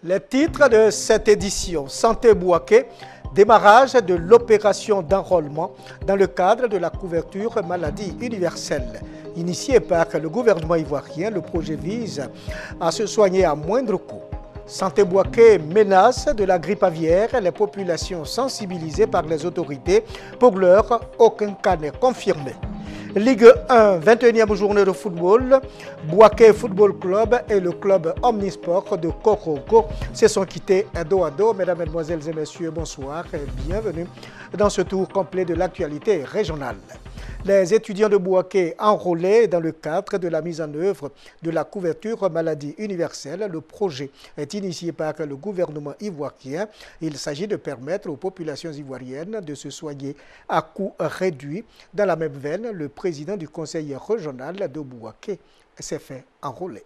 Les titres de cette édition: Santé Bouaké, démarrage de l'opération d'enrôlement dans le cadre de la couverture maladie universelle. Initié par le gouvernement ivoirien, le projet vise à se soigner à moindre coût. Santé Bouaké menace de la grippe aviaire, les populations sensibilisées par les autorités. Pour l'heure, aucun cas n'est confirmé. Ligue 1, 21e journée de football, Bouaké Football Club et le club Omnisport de Koroko se sont quittés dos à dos. Mesdames, Mesdemoiselles et Messieurs, bonsoir et bienvenue dans ce tour complet de l'actualité régionale. Les étudiants de Bouaké enrôlés dans le cadre de la mise en œuvre de la couverture maladie universelle. Le projet est initié par le gouvernement ivoirien. Il s'agit de permettre aux populations ivoiriennes de se soigner à coût réduit. Dans la même veine, le président du conseil régional de Bouaké s'est fait enrôler.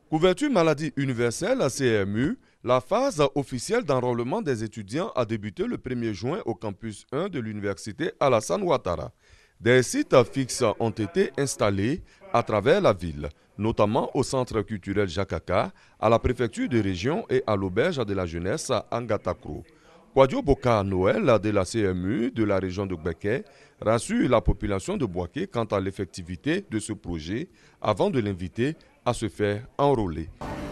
Couverture maladie universelle à CMU. La phase officielle d'enrôlement des étudiants a débuté le 1er juin au campus 1 de l'université Alassane Ouattara. Des sites fixes ont été installés à travers la ville, notamment au centre culturel Jakaka, à la préfecture de région et à l'auberge de la jeunesse à Ngatakro. Kwadio Boka Noël de la CMU de la région de Gbeke rassure la population de Bouaké quant à l'effectivité de ce projet avant de l'inviter à se faire enrôler.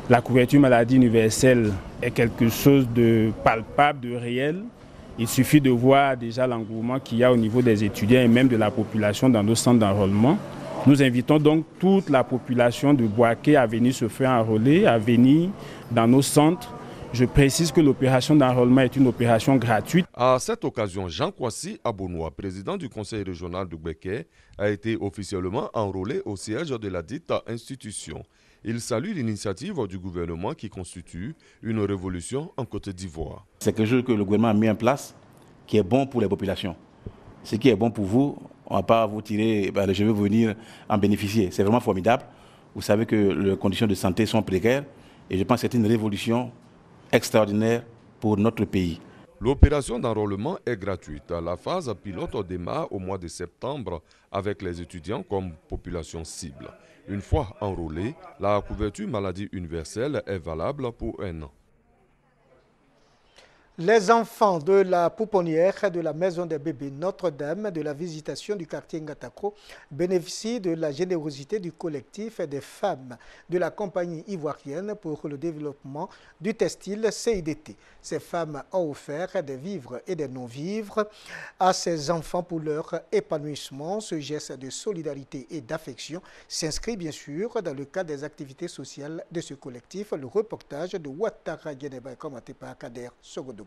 La couverture maladie universelle est quelque chose de palpable, de réel. Il suffit de voir déjà l'engouement qu'il y a au niveau des étudiants et même de la population dans nos centres d'enrôlement. Nous invitons donc toute la population de Bouaké à venir se faire enrôler, à venir dans nos centres. Je précise que l'opération d'enrôlement est une opération gratuite. À cette occasion, Jean Kwasi Abonoua, président du conseil régional de Gbeke, a été officiellement enrôlé au siège de la dite institution. Il salue l'initiative du gouvernement qui constitue une révolution en Côte d'Ivoire. C'est quelque chose que le gouvernement a mis en place qui est bon pour les populations. Ce qui est bon pour vous, on ne va pas vous tirer, je vais venir en bénéficier. C'est vraiment formidable. Vous savez que les conditions de santé sont précaires et je pense que c'est une révolution extraordinaire pour notre pays. L'opération d'enrôlement est gratuite. La phase pilote démarre au mois de septembre avec les étudiants comme population cible. Une fois enrôlés, la couverture maladie universelle est valable pour 1 an. Les enfants de la pouponnière de la Maison des bébés Notre-Dame de la Visitation du quartier Ngatakro bénéficient de la générosité du collectif des femmes de la compagnie ivoirienne pour le développement du textile CIDT. Ces femmes ont offert des vivres et des non-vivres à ces enfants pour leur épanouissement. Ce geste de solidarité et d'affection s'inscrit bien sûr dans le cadre des activités sociales de ce collectif. Le reportage de Ouattara Guénéba est commenté par Kader Sogodogo.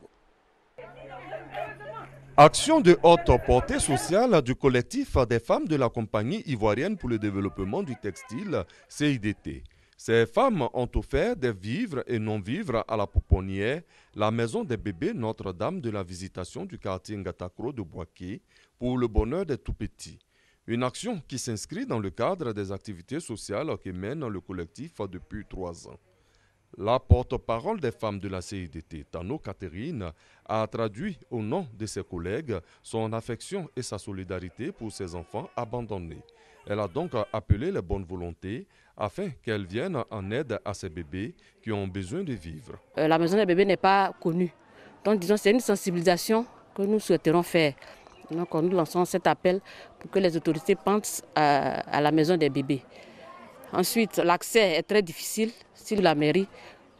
Action de haute portée sociale du collectif des femmes de la compagnie ivoirienne pour le développement du textile, CIDT. Ces femmes ont offert des vivres et non-vivres à la pouponnière, la maison des bébés Notre-Dame de la Visitation du quartier Ngatakro de Bouaké, pour le bonheur des tout-petits. Une action qui s'inscrit dans le cadre des activités sociales que mène le collectif depuis 3 ans. La porte-parole des femmes de la CIDT, Tano Catherine, a traduit au nom de ses collègues son affection et sa solidarité pour ses enfants abandonnés. Elle a donc appelé les bonnes volontés afin qu'elles viennent en aide à ces bébés qui ont besoin de vivre. La maison des bébés n'est pas connue. Donc disons c'est une sensibilisation que nous souhaiterons faire. Donc nous lançons cet appel pour que les autorités pensent à la maison des bébés. Ensuite, l'accès est très difficile. Si la mairie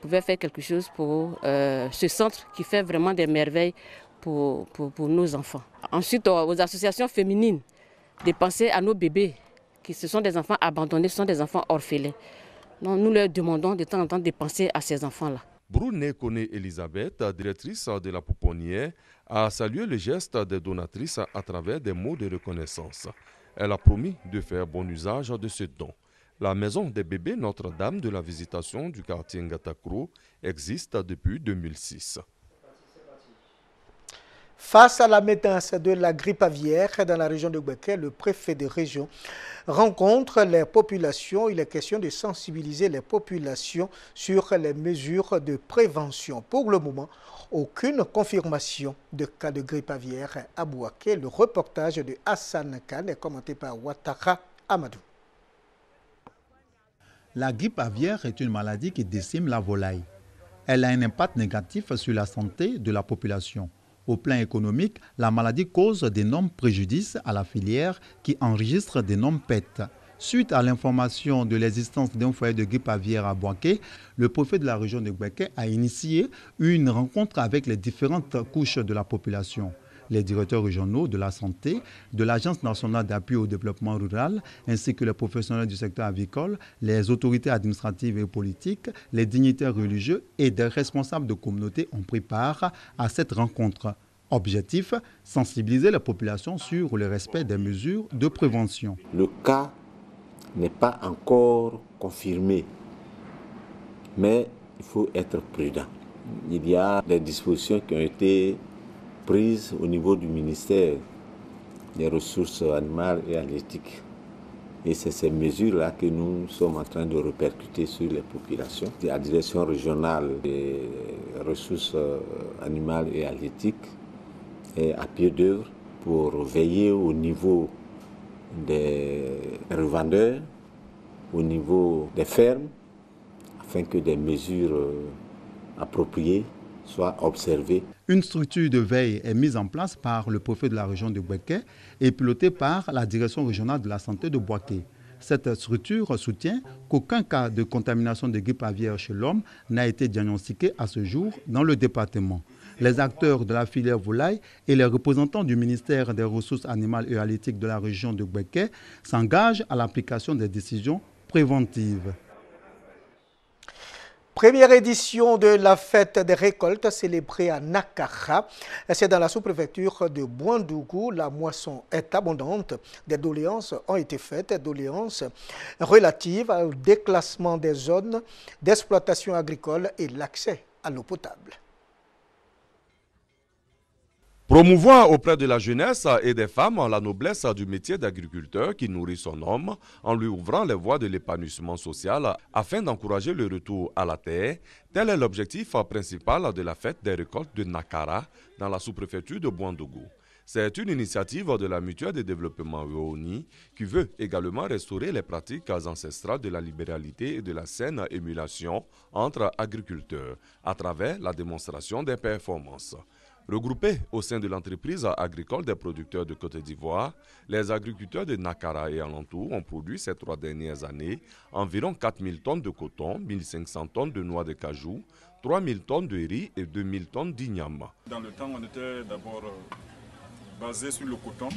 pouvait faire quelque chose pour ce centre qui fait vraiment des merveilles pour nos enfants. Ensuite, aux associations féminines, de penser à nos bébés, qui ce sont des enfants abandonnés, ce sont des enfants orphelins. Donc, nous leur demandons de temps en temps de penser à ces enfants-là. Brune Kone Elisabeth, directrice de la pouponnière, a salué le geste des donatrices à travers des mots de reconnaissance. Elle a promis de faire bon usage de ce don. La maison des bébés Notre-Dame de la Visitation du quartier Ngatakro existe depuis 2006. Face à la menace de la grippe aviaire dans la région de Gbeke, le préfet de région rencontre les populations. Il est question de sensibiliser les populations sur les mesures de prévention. Pour le moment, aucune confirmation de cas de grippe aviaire à Bouaké. Le reportage de Hassan Khan est commenté par Ouattara Amadou. La grippe aviaire est une maladie qui décime la volaille. Elle a un impact négatif sur la santé de la population. Au plan économique, la maladie cause d'énormes préjudices à la filière qui enregistre d'énormes pertes. Suite à l'information de l'existence d'un foyer de grippe aviaire à Bouaké, le préfet de la région de Gbeke a initié une rencontre avec les différentes couches de la population. Les directeurs régionaux de la santé, de l'Agence nationale d'appui au développement rural, ainsi que les professionnels du secteur avicole, les autorités administratives et politiques, les dignitaires religieux et des responsables de communautés ont pris part à cette rencontre. Objectif, sensibiliser la population sur le respect des mesures de prévention. Le cas n'est pas encore confirmé, mais il faut être prudent. Il y a des dispositions qui ont été prises au niveau du ministère des Ressources animales et halieutiques. Et c'est ces mesures-là que nous sommes en train de répercuter sur les populations. La direction régionale des ressources animales et halieutiques est à pied d'œuvre pour veiller au niveau des revendeurs, au niveau des fermes, afin que des mesures appropriées soient observées. Une structure de veille est mise en place par le préfet de la région de Bouaké et pilotée par la direction régionale de la santé de Bouaké. Cette structure soutient qu'aucun cas de contamination de grippe aviaire chez l'homme n'a été diagnostiqué à ce jour dans le département. Les acteurs de la filière volaille et les représentants du ministère des Ressources animales et halieutiques de la région de Bouaké s'engagent à l'application des décisions préventives. Première édition de la fête des récoltes célébrée à Nakara. C'est dans la sous-préfecture de Bouandougou. La moisson est abondante. Des doléances ont été faites, doléances relatives au déclassement des zones d'exploitation agricole et l'accès à l'eau potable. Promouvoir auprès de la jeunesse et des femmes la noblesse du métier d'agriculteur qui nourrit son homme en lui ouvrant les voies de l'épanouissement social afin d'encourager le retour à la terre, tel est l'objectif principal de la fête des récoltes de Nakara dans la sous-préfecture de Bouandougou. C'est une initiative de la mutuelle de développement Rooni qui veut également restaurer les pratiques ancestrales de la libéralité et de la saine émulation entre agriculteurs à travers la démonstration des performances. Regroupés au sein de l'entreprise agricole des producteurs de Côte d'Ivoire, les agriculteurs de Nakara et alentours ont produit ces 3 dernières années environ 4000 tonnes de coton, 1500 tonnes de noix de cajou, 3000 tonnes de riz et 2000 tonnes d'igname. Dans le temps, on était d'abord basé sur le coton.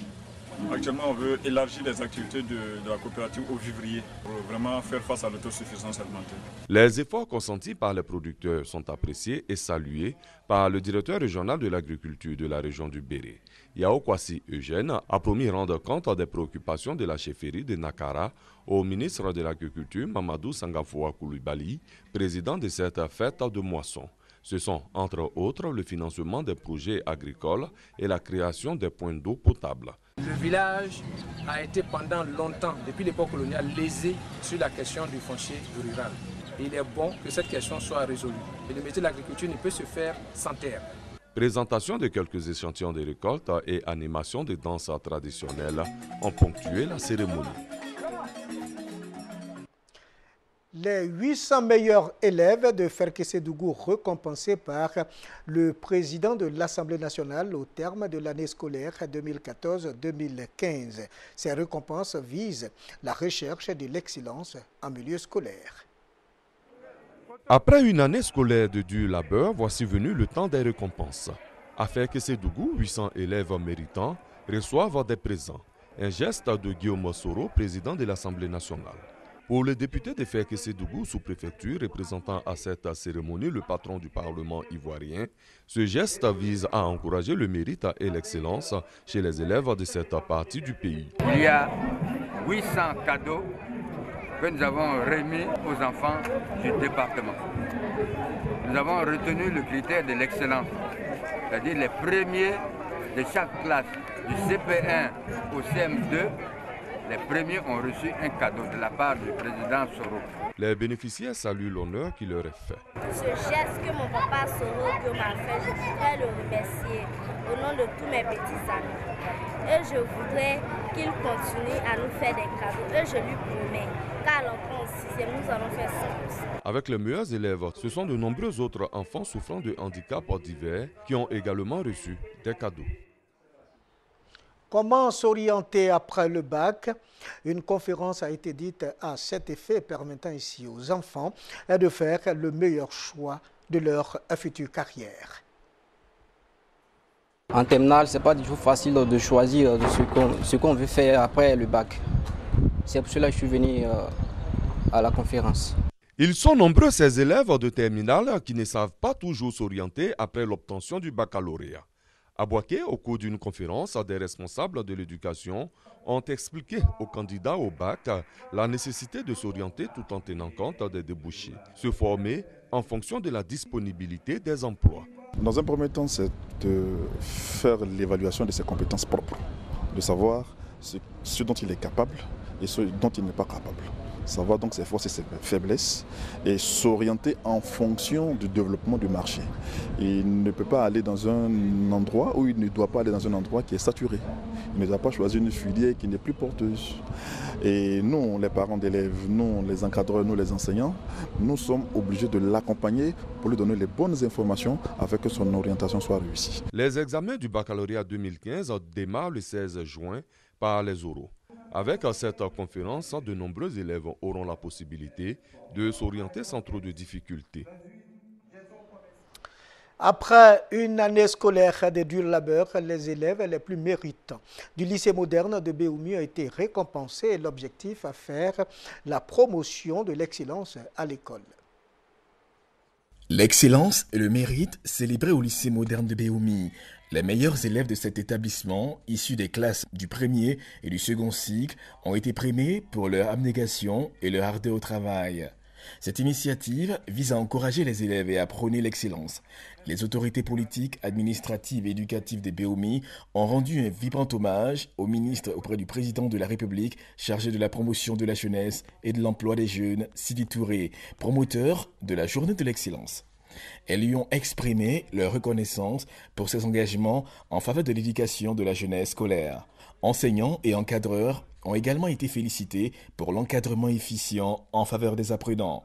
Actuellement, on veut élargir les activités de la coopérative au vivrier pour vraiment faire face à l'autosuffisance alimentaire. Les efforts consentis par les producteurs sont appréciés et salués par le directeur régional de l'agriculture de la région du Béré. Yao Kwasi Eugène a promis rendre compte des préoccupations de la chefferie de Nakara au ministre de l'Agriculture Mamadou Sangafoua Koulibaly, président de cette fête de moisson. Ce sont, entre autres, le financement des projets agricoles et la création des points d'eau potable. Le village a été pendant longtemps, depuis l'époque coloniale, lésé sur la question du foncier rural. Et il est bon que cette question soit résolue. Et le métier de l'agriculture ne peut se faire sans terre. Présentation de quelques échantillons de récoltes et animation de danses traditionnelles ont ponctué la cérémonie. Les 800 meilleurs élèves de Ferkessédougou récompensés par le président de l'Assemblée nationale au terme de l'année scolaire 2014-2015. Ces récompenses visent la recherche de l'excellence en milieu scolaire. Après une année scolaire de dur labeur, voici venu le temps des récompenses. À Ferkessédougou, 800 élèves méritants reçoivent des présents. Un geste de Guillaume Soro, président de l'Assemblée nationale. Pour le député de Ferkessédougou, sous-préfecture, représentant à cette cérémonie le patron du Parlement ivoirien, ce geste vise à encourager le mérite et l'excellence chez les élèves de cette partie du pays. Il y a 800 cadeaux que nous avons remis aux enfants du département. Nous avons retenu le critère de l'excellence, c'est-à-dire les premiers de chaque classe du CP1 au CM2, les premiers ont reçu un cadeau de la part du président Soro. Les bénéficiaires saluent l'honneur qui leur est fait. Ce geste que mon papa Soro m'a fait, je voudrais le remercier au nom de tous mes petits amis. Et je voudrais qu'il continue à nous faire des cadeaux. Et je lui promets qu'à l'entrée en 6e, nous allons faire ça. Avec les meilleurs élèves, ce sont de nombreux autres enfants souffrant de handicaps divers qui ont également reçu des cadeaux. Comment s'orienter après le bac? Une conférence a été dite à cet effet, permettant ici aux enfants de faire le meilleur choix de leur future carrière. En terminale, ce n'est pas du tout facile de choisir ce qu'on veut faire après le bac. C'est pour cela que je suis venu à la conférence. Ils sont nombreux ces élèves de terminale qui ne savent pas toujours s'orienter après l'obtention du baccalauréat. À Bouaké, au cours d'une conférence, des responsables de l'éducation ont expliqué aux candidats au bac la nécessité de s'orienter tout en tenant compte des débouchés. Se former en fonction de la disponibilité des emplois. Dans un premier temps, c'est de faire l'évaluation de ses compétences propres, de savoir ce dont il est capable et ce dont il n'est pas capable. Savoir donc ses forces et ses faiblesses et s'orienter en fonction du développement du marché. Il ne peut pas aller dans un endroit ou il ne doit pas aller dans un endroit qui est saturé. Il ne doit pas choisir une filière qui n'est plus porteuse. Et nous, les parents d'élèves, nous, les encadreurs, nous, les enseignants, nous sommes obligés de l'accompagner pour lui donner les bonnes informations afin que son orientation soit réussie. Les examens du baccalauréat 2015 démarrent le 16 juin par les oraux. Avec cette conférence, de nombreux élèves auront la possibilité de s'orienter sans trop de difficultés. Après une année scolaire de dur labeur, les élèves les plus méritants du lycée moderne de Béoumi ont été récompensés. L'objectif est faire la promotion de l'excellence à l'école. L'excellence et le mérite célébrés au lycée moderne de Béoumi. Les meilleurs élèves de cet établissement, issus des classes du premier et du second cycle, ont été primés pour leur abnégation et leur ardeur au travail. Cette initiative vise à encourager les élèves et à prôner l'excellence. Les autorités politiques, administratives et éducatives de Béoumi ont rendu un vibrant hommage au ministre auprès du président de la République chargé de la promotion de la jeunesse et de l'emploi des jeunes, Sidi Touré, promoteur de la journée de l'excellence. Elles lui ont exprimé leur reconnaissance pour ses engagements en faveur de l'éducation de la jeunesse scolaire. Enseignants et encadreurs ont également été félicités pour l'encadrement efficient en faveur des apprenants.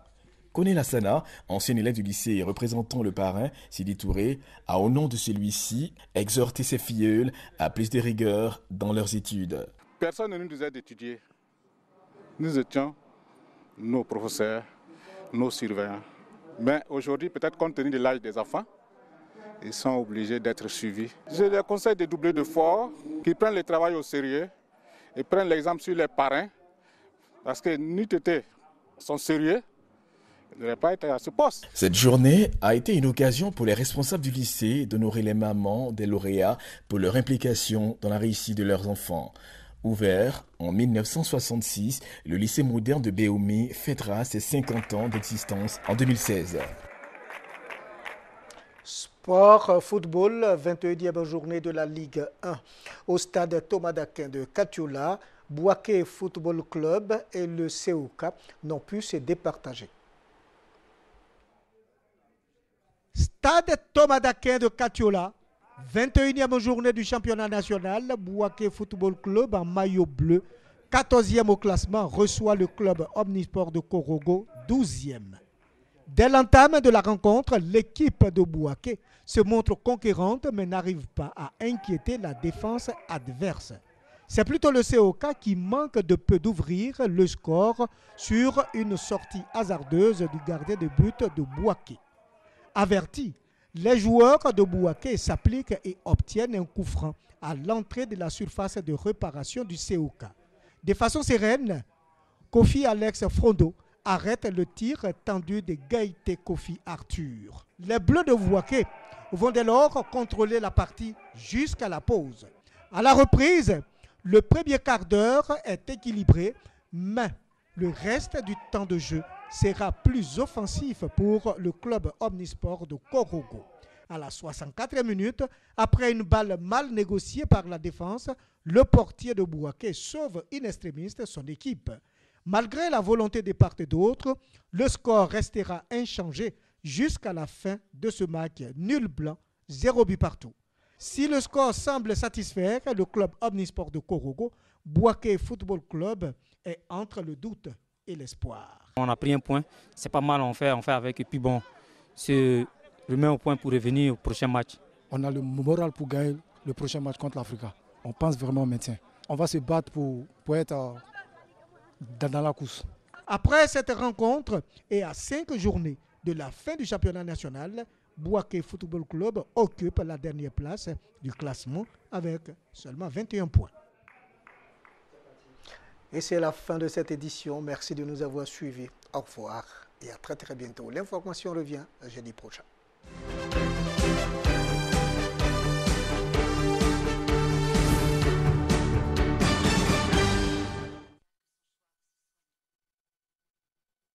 Kone Lassana, ancien élève du lycée et représentant le parrain, Sidi Touré, a au nom de celui-ci exhorté ses filleuls à plus de rigueur dans leurs études. Personne ne nous disait d'étudier. Nous étions nos professeurs, nos surveillants. Mais aujourd'hui, peut-être compte tenu de l'âge des enfants, ils sont obligés d'être suivis. Je les conseille de doubler d'efforts, qu'ils prennent le travail au sérieux et prennent l'exemple sur les parrains, parce que n'UTT sont sérieux, ils n'auraient pas été à ce poste. Cette journée a été une occasion pour les responsables du lycée d'honorer les mamans des lauréats pour leur implication dans la réussite de leurs enfants. Ouvert en 1966, le lycée moderne de Béoumi fêtera ses 50 ans d'existence en 2016. Sport, football, 21e journée de la Ligue 1. Au stade Thomas d'Aquin de Katiola, Bouaké Football Club et le COK n'ont pu se départager. Stade Thomas d'Aquin de Katiola, 21e journée du championnat national, Bouaké Football Club en maillot bleu, 14e au classement, reçoit le club Omnisport de Korogo, 12e. Dès l'entame de la rencontre, l'équipe de Bouaké se montre conquérante mais n'arrive pas à inquiéter la défense adverse. C'est plutôt le COK qui manque de peu d'ouvrir le score sur une sortie hasardeuse du gardien de but de Bouaké. Avertis, les joueurs de Bouaké s'appliquent et obtiennent un coup franc à l'entrée de la surface de réparation du COK. De façon sereine, Kofi Alex Frondo arrête le tir tendu de Gaïté Kofi Arthur. Les Bleus de Bouaké vont dès lors contrôler la partie jusqu'à la pause. À la reprise, le premier quart d'heure est équilibré, mais le reste du temps de jeu sera plus offensif pour le club Omnisport de Korogo. À la 64e minute, après une balle mal négociée par la défense, le portier de Bouaké sauve in extremis son équipe. Malgré la volonté de part et d'autre, le score restera inchangé jusqu'à la fin de ce match nul blanc, 0 but partout. Si le score semble satisfaire le club omnisport de Korogo, Bouaké Football Club est entre le doute et l'espoir. On a pris un point, c'est pas mal, on fait avec, et puis bon, c'est remet au point pour revenir au prochain match. On a le moral pour gagner le prochain match contre l'Africa. On pense vraiment au maintien. On va se battre pour être dans la course. Après cette rencontre et à 5 journées de la fin du championnat national, Bouaké Football Club occupe la dernière place du classement avec seulement 21 points. Et c'est la fin de cette édition. Merci de nous avoir suivis. Au revoir et à très bientôt. L'information revient jeudi prochain.